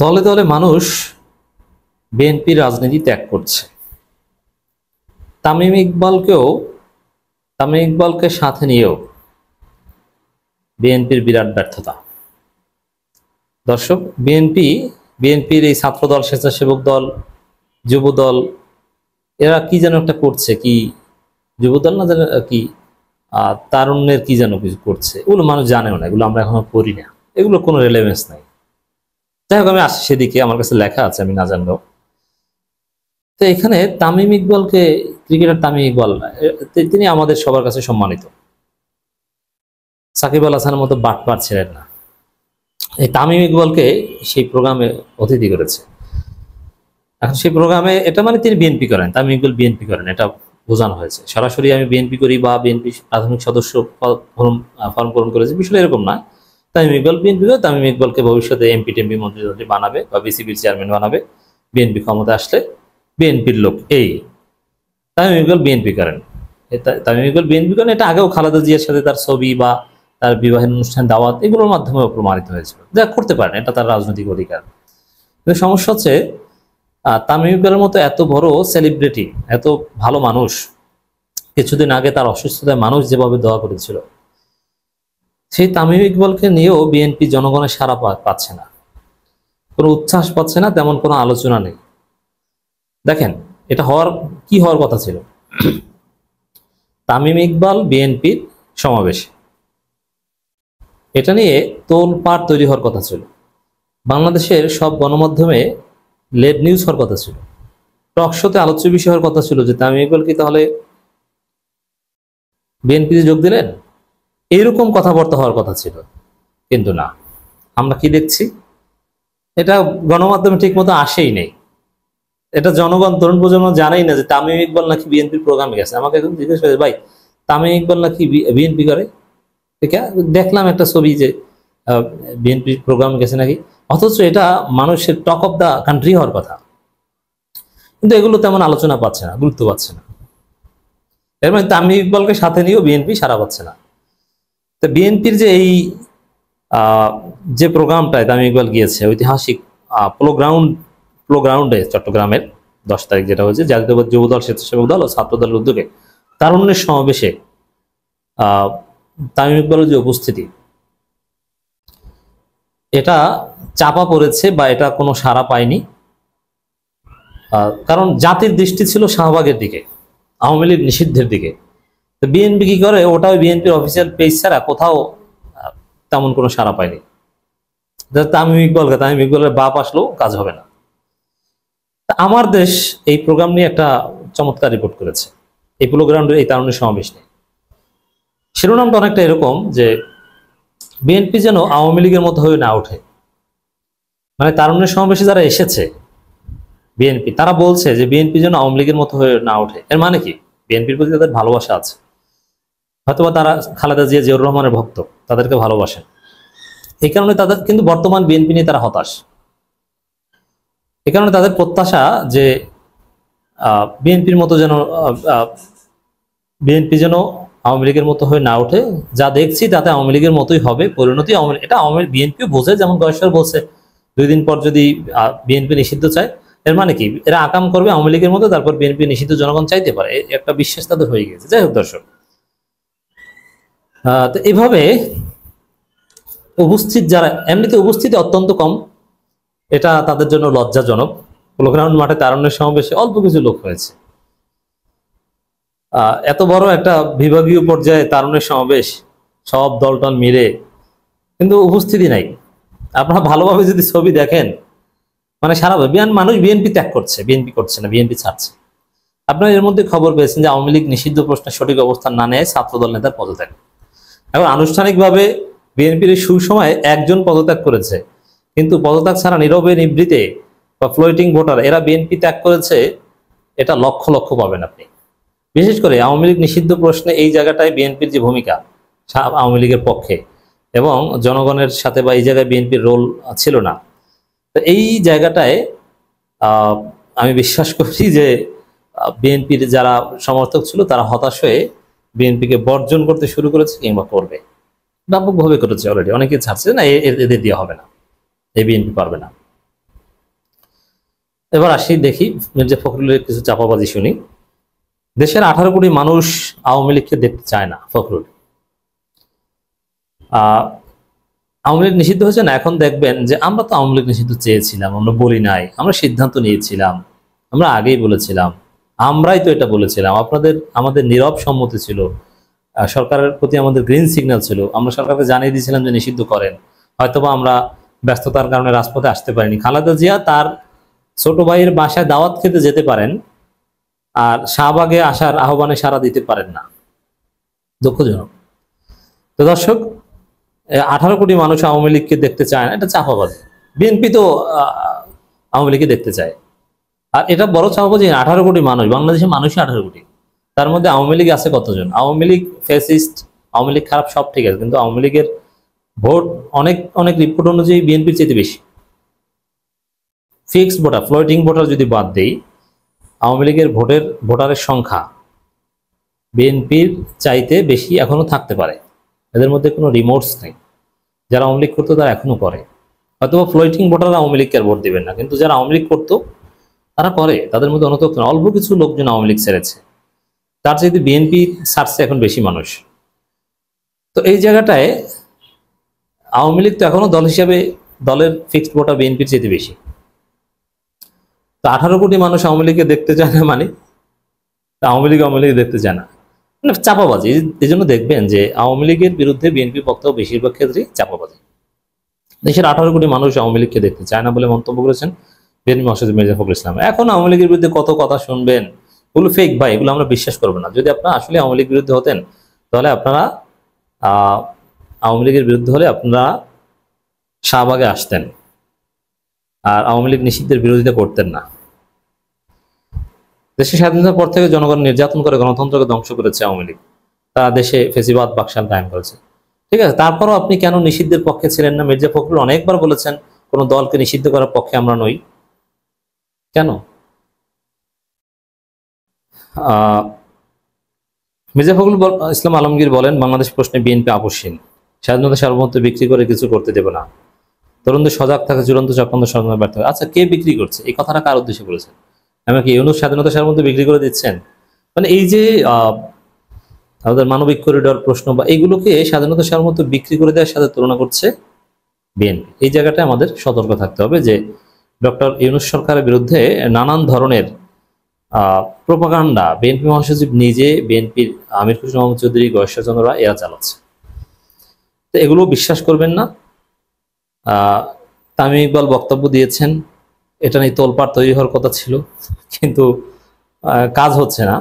দলে দলে মানুষ বিএনপির রাজনীতি ত্যাগ করছে। তামিম ইকবালকে সাথে নিয়েও বিএনপির বিরাট ব্যর্থতা। দর্শক, বিএনপির এই ছাত্রদল, স্বেচ্ছাসেবক দল, যুব দল, এরা কি যেন একটা করছে, কি যুবদল না জানে কি তারুণ্যের কি যেন কিছু করছে, এগুলো মানুষ জানেও না, এগুলো আমরা এখনো পড়ি না, এগুলো কোনো রেলেভেন্স নাই। যাই হোক, আমি আসি সেদিকে, আমার কাছে লেখা আছে, আমি না জানলেও। তো এখানে তামিম ইকবালকে, ক্রিকেটার তামিম ইকবাল, তিনি আমাদের সবার কাছে সম্মানিত। সাকিব আল হাসানের মতো বাটপার ছিলেন না। এই তামিম ইকবালকে সেই প্রোগ্রামে অতিথি করেছে। এখন সেই প্রোগ্রামে এটা মানে তিনি বিএনপি করেন, তামিম ইকবাল বিএনপি করেন, এটা বোঝানো হয়েছে। সরাসরি আমি বিএনপি করি বা বিএনপি প্রাথমিক সদস্য ফর্ম পূরণ করেছে, বিষয়টা এরকম না। তামিম ইকবাল বিএনপি করে, তামিম ইকবালকে ভবিষ্যতে এমপি টেমপি মন্ত্রী বানাবে বা বিসিবির চেয়ারম্যান বানাবে, বিএনপি ক্ষমতা আসলে বিএনপির লোক। এই তামিম ইকবাল বিএনপি করেন, এটা আগেও খালেদা জিয়ার সাথে তার ছবি বা তার বিবাহের অনুষ্ঠান, দাওয়াত, এগুলোর মাধ্যমে প্রমাণিত হয়েছিল। যা করতে পারেন, এটা তার রাজনৈতিক অধিকার। কিন্তু সমস্যা হচ্ছে তামিম ইকবালের মতো এত বড় সেলিব্রিটি, এত ভালো মানুষ, কিছুদিন আগে তার অসুস্থতায় মানুষ যেভাবে দোয়া করেছিল, সেই তামিম ইকবালকে নিয়েও বিএনপি জনগণের সাড়া পাচ্ছে না, কোনো উচ্ছ্বাস পাচ্ছে না, তেমন কোনো আলোচনা নেই। দেখেন, এটা হওয়ার কথা ছিল। তামিম ইকবাল বিএনপির সমাবেশে এটা নিয়ে তোলপাড় তৈরি হওয়ার কথা ছিল। বাংলাদেশের সব গণমাধ্যমে লেড নিউজ হওয়ার কথা ছিল, টক শোতে আলোচ্য বিষয় হওয়ার কথা ছিল যে তামিম ইকবাল কি তাহলে বিএনপিতে যোগ দিলেন, এইরকম কথাবার্তা হওয়ার কথা ছিল। কিন্তু না, আমরা কি দেখছি, এটা গণমাধ্যমে ঠিক মতো আসেই নেই। এটা জনগণ, তরুণ প্রজন্ম জানেই না যে তামিম ইকবাল নাকি বিএনপির প্রোগ্রামে গেছে। আমাকে এখন জিজ্ঞেস করে, ভাই তামিম ইকবাল নাকি বিএনপি করে? দেখলাম একটা ছবি যে বিএনপির প্রোগ্রামে গেছে নাকি, অথচ এটা মানুষের টক অফ দ্য কান্ট্রি হওয়ার কথা। কিন্তু এগুলো তেমন আলোচনা পাচ্ছে না, গুরুত্ব পাচ্ছে না। এর মানে তামিম ইকবালকে সাথে নিয়েও বিএনপি সাড়া পাচ্ছে না। তো বিএনপির যে এই যে প্রোগ্রামটায় তামিম ইকবাল গিয়েছে, ঐতিহাসিক প্লো গ্রাউন্ডে চট্টগ্রামের 10 তারিখ যেটা হয়েছে, জাতীয়তাবাদী যুবদল, স্বেচ্ছাসেবক দল ও ছাত্রদলের উদ্যোগে তারুণ্যের সমাবেশে তামিম ইকবালের যে উপস্থিতি, এটা চাপা পড়েছে বা এটা কোনো সাড়া পায়নি। কারণ জাতির দৃষ্টি ছিল শাহবাগের দিকে, আওয়ামী লীগ নিষিদ্ধের দিকে। তো বিএনপি কি করে, ওটাও বিএনপির অফিসিয়াল পেজ ছাড়া কোথাও তেমন কোনো সাড়া পায়নি। তামিম ইকবালের বাপ আসলেও কাজ হবে না। আমার দেশ এই প্রোগ্রাম নিয়ে একটা চমৎকার রিপোর্ট করেছে, এই প্লোগ্রাউন্ডের এই তারুণ্যের সমাবেশ নিয়ে। শিরোনামটা অনেকটা এরকম যে বিএনপি যেন আওয়ামী লীগের মতো হয়ে না ওঠে। মানে তারুণ্যের সমাবেশে যারা এসেছে বিএনপি, তারা বলছে যে বিএনপি যেন আওয়ামী লীগের মতো হয়ে না ওঠে। এর মানে কি, বিএনপির প্রতি তাদের ভালোবাসা আছে, হয়তোবা তারা খালেদা জিয়া, জিয়াউর রহমানের ভক্ত, তাদেরকে ভালোবাসেন, এই কারণে তাদের, কিন্তু বর্তমান বিএনপি নিয়ে তারা হতাশ। এই কারণে তাদের প্রত্যাশা যে বিএনপির মতো যেন বিএনপি যেন আওয়ামী লীগের মতো হয়ে না ওঠে। যা দেখছি তাতে আওয়ামী লীগের মতোই হবে পরিণতি। এটা বিএনপিও বোঝে, যেমন গয়েশ্বর বলছে 2 দিন পর যদি বিএনপি নিষিদ্ধ চায়, এর মানে কি, এরা আকাম করবে আওয়ামী লীগের মতো, তারপর বিএনপি নিষিদ্ধ জনগণ চাইতে পারে, একটা বিশ্বাস তাদের হয়ে গেছে। যাই হোক দর্শক, তো এভাবে উপস্থিত যারা, এমনিতে উপস্থিতি অত্যন্ত কম, এটা তাদের জন্য লজ্জাজনক। প্লোগ্রাউন্ড মাঠে তারুণ্যের সমাবেশে অল্প কিছু লোক হয়েছে। এত বড় একটা বিভাগীয় পর্যায়ে তারুণ্যের সমাবেশ, সব দলটল মিলে, কিন্তু উপস্থিতি নাই। আপনারা ভালোভাবে যদি ছবি দেখেন, মানে সারা মানুষ বিএনপি ত্যাগ করছে, বিএনপি করছে না, বিএনপি ছাড়ছে। আপনারা এর মধ্যে খবর পেয়েছেন যে আওয়ামী লীগ নিষিদ্ধ প্রশ্নে সঠিক অবস্থান না নেয় ছাত্রদল নেতার পদত্যাগ। এখন আনুষ্ঠানিকভাবে বিএনপির সুসময়ে একজন পদত্যাগ করেছে, কিন্তু পদত্যাগ ছাড়া নীরবে নিবৃতে বা ফ্লোটিং ভোটার, এরা বিএনপি ত্যাগ করেছে, এটা লক্ষ লক্ষ পাবেন আপনি। বিশেষ করে আওয়ামী লীগ নিষিদ্ধ প্রশ্নে এই জায়গাটায় বিএনপির যে ভূমিকা আওয়ামী লীগের পক্ষে, এবং জনগণের সাথে, বা এই জায়গায় বিএনপির রোল ছিল না। তো এই জায়গাটায় আমি বিশ্বাস করি যে বিএনপির যারা সমর্থক ছিল তারা হতাশ হয়ে বিএনপিকে বর্জন করতে শুরু করেছে, কিংবা করবে, ব্যাপকভাবে করেছে। অলরেডি অনেকে ছাড়ছে না, এদের দিয়ে হবে না, এই বিএনপি পারবে না। এবার আসি, দেখি মির্জা ফখরুলের কিছু চাপাবাজি শুনি। দেশের 18 কোটি মানুষ আওয়ামী লীগকে দেখতে চায় না। ফখরুল, আওয়ামী লীগ নিষিদ্ধ হয়েছে না, এখন দেখবেন যে আমরা তো আওয়ামী লীগ নিষিদ্ধ চেয়েছিলাম, আমরা বলি নাই, আমরা সিদ্ধান্ত নিয়েছিলাম, আমরা আগেই বলেছিলাম, আমরাই তো এটা বলেছিলাম, আমাদের নীরব সম্মতি ছিল, সরকারের প্রতি আমাদের গ্রিন সিগন্যাল ছিল, আমরা সরকারকে জানিয়ে দিয়েছিলাম যে নিষিদ্ধ করেন, হয়তোবা আমরা ব্যস্ততার কারণে রাজপথে আসতে পারিনি। খালেদা জিয়া তার ছোট ভাইয়ের বাসায় দাওয়াত খেতে যেতে পারেন, আর শাহবাগে আসার আহ্বানে সাড়া দিতে পারেন না, দুঃখজনক। তো দর্শক, 18 কোটি মানুষ আওয়ামী লীগকে দেখতে চায় না, এটা চাপাবাজি। বিএনপি তো আওয়ামী লীগকে দেখতে চায়, আর এটা বড় চাপাবাজি। 18 কোটি মানুষ, বাংলাদেশের মানুষই 18 কোটি, তার মধ্যে আওয়ামী লীগ আছে কতজন? আওয়ামী লীগ ফ্যাসিস্ট, আওয়ামী লীগ খারাপ, সব ঠিক আছে, কিন্তু আওয়ামী লীগের ভোট অনেক অনেক রিপোর্ট অনুযায়ী বিএনপির চেয়ে বেশি। ফিক্সড ভোটার, ফ্লোটিং ভোটার যদি বাদ দেই, আওয়ামী লীগের ভোটারের সংখ্যা বিএনপির চাইতে বেশি এখনো থাকতে পারে। এদের মধ্যে কোনো রিমোর্স নেই। যারা আওয়ামী লীগ করতো তারা এখনো করে, হয়তো ফ্লোটিং ভোটাররা আওয়ামী লীগকে আর ভোট দিবেন না, কিন্তু যারা আওয়ামী লীগ করতো তারা করে, তাদের মধ্যে অনতক্ত না। অল্প কিছু লোকজন আওয়ামী লীগ ছেড়েছে, তার চাইতে বিএনপি ছাড়ছে এখন বেশি মানুষ। তো এই জায়গাটায় আওয়ামী লীগ তো এখনো দল হিসাবে, দলের ফিক্সড ভোটার বিএনপির চাইতে বেশি। তো 18 কোটি মানুষ আওয়ামী লীগকে দেখতে চায় না, মানে আওয়ামী লীগ দেখতে চায় না, মানে চাপাবাজি। এই জন্য দেখবেন যে আওয়ামী লীগের বিরুদ্ধে বিএনপি বক্তব্য বেশিরভাগ ক্ষেত্রেই চাপাবাজি। দেশের 18 কোটি মানুষ আওয়ামী লীগকে দেখতে চায় না বলে মন্তব্য করেছেন বিএনপি মহাসচিব মির্জা ফখরুল ইসলাম। এখন আওয়ামী লীগের বিরুদ্ধে কত কথা শুনবেন, এগুলো ফেক ভাই, এগুলো আমরা বিশ্বাস করবো না। যদি আপনারা আসলে আওয়ামী লীগের বিরুদ্ধে হতেন, তাহলে আপনারা আওয়ামী লীগের বিরুদ্ধে হলে আপনারা শাহবাগে আসতেন, আর আওয়ামী লীগ নিষিদ্ধের বিরোধিতা করতেন না। দেশের স্বাধীনতার পর থেকে জনগণ নির্যাতন করে গণতন্ত্রকে ধ্বংস করেছে আওয়ামী লীগ, তারা দেশে ফেসিবাদ বাকশাল কায়েম করেছে, ঠিক আছে। তারপরও আপনি কেন নিষিদ্ধের পক্ষে ছিলেন না? মির্জা ফখরুল অনেকবার বলেছেন কোন দলকে নিষিদ্ধ করার পক্ষে আমরা নই, কেন? মির্জা ফখরুল ইসলাম আলমগীর বলেন, বাংলাদেশ প্রশ্নে বিএনপি আপোষহীন, স্বাধীনতা সার্বভৌমত্ব বিক্রি করে কিছু করতে দেবে না, তরুণদের সজাগ থাকে, চূড়ান্ত চক্রান্ত ষড়যন্ত্র ব্যর্থ হবে। আচ্ছা, কে বিক্রি করছে? এই কথাটা কার উদ্দেশ্যে বলেছেন? আমাকে ইউনূস স্বাধীনতা সার্বভৌমত্ব বিক্রি করে দিচ্ছেন? মানে এই যে আমাদের মানবিক করিডর প্রশ্ন বা এইগুলোকে স্বাধীনতা সার্বভৌমত্ব বিক্রি করে দেওয়ার সাথে তুলনা করছে বিএনপি। এই জায়গাটায় আমাদের সতর্ক থাকতে হবে যে ডক্টর ইউনূস সরকারের বিরুদ্ধে নানান ধরনের প্রোপাগান্ডা বিএনপি মহাসচিব নিজে, বিএনপির আমির খসরু মাহমুদ চৌধুরী, গয়েশ্বরচন্দ্ররা এরা চালাচ্ছে। তো এগুলো বিশ্বাস করবেন না। তামিম ইকবাল বক্তব্য দিয়েছেন, এটা নিয়ে তোলপাড় তৈরি হওয়ার কথা ছিল, কিন্তু কাজ হচ্ছে না।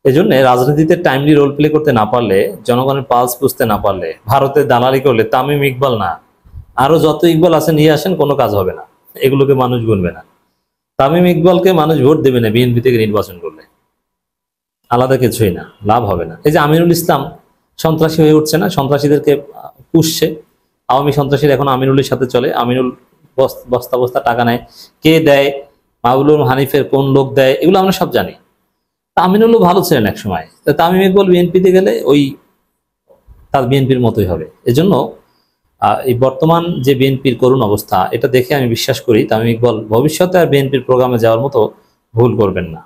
এজন্য রাজনীতিতে টাইমলি রোল প্লে করতে না পারলে, জনগণের পালস বুঝতে না পারলে, ভারতের দালালি করলে, তামিম ইকবাল না, আরো যত ইকবাল আছে নিয়ে আসেন, কোনো কাজ হবে না, এগুলোকে মানুষ গুনবে না। তামিম ইকবালকে মানুষ ভোট দেবে না বিএনপি থেকে নির্বাচন করলে, আলাদা কিছুই না, লাভ হবে না। এই যে আমিনুল ইসলাম সন্ত্রাসী হয়ে উঠছে না, সন্ত্রাসীদেরকে পুষছে, আওয়ামী সন্ত্রাসীরা এখন আমিনুলের সাথে চলে, আমিনুল বস্তা বস্তা টাকা নেয়, কে দেয়, মাহবুবুল হানিফের কোন লোক দেয়, এগুলো আমরা সব জানি। আমিনুলও ভালো ছিলেন এক সময়, তামিম ইকবাল বিএনপিতে গেলে ওই তার বিএনপির মতোই হবে। এজন্য এই বর্তমান যে বিএনপির করুণ অবস্থা, এটা দেখে আমি বিশ্বাস করি তামিম ইকবাল ভবিষ্যতে আর বিএনপির প্রোগ্রামে যাওয়ার মতো ভুল করবেন না।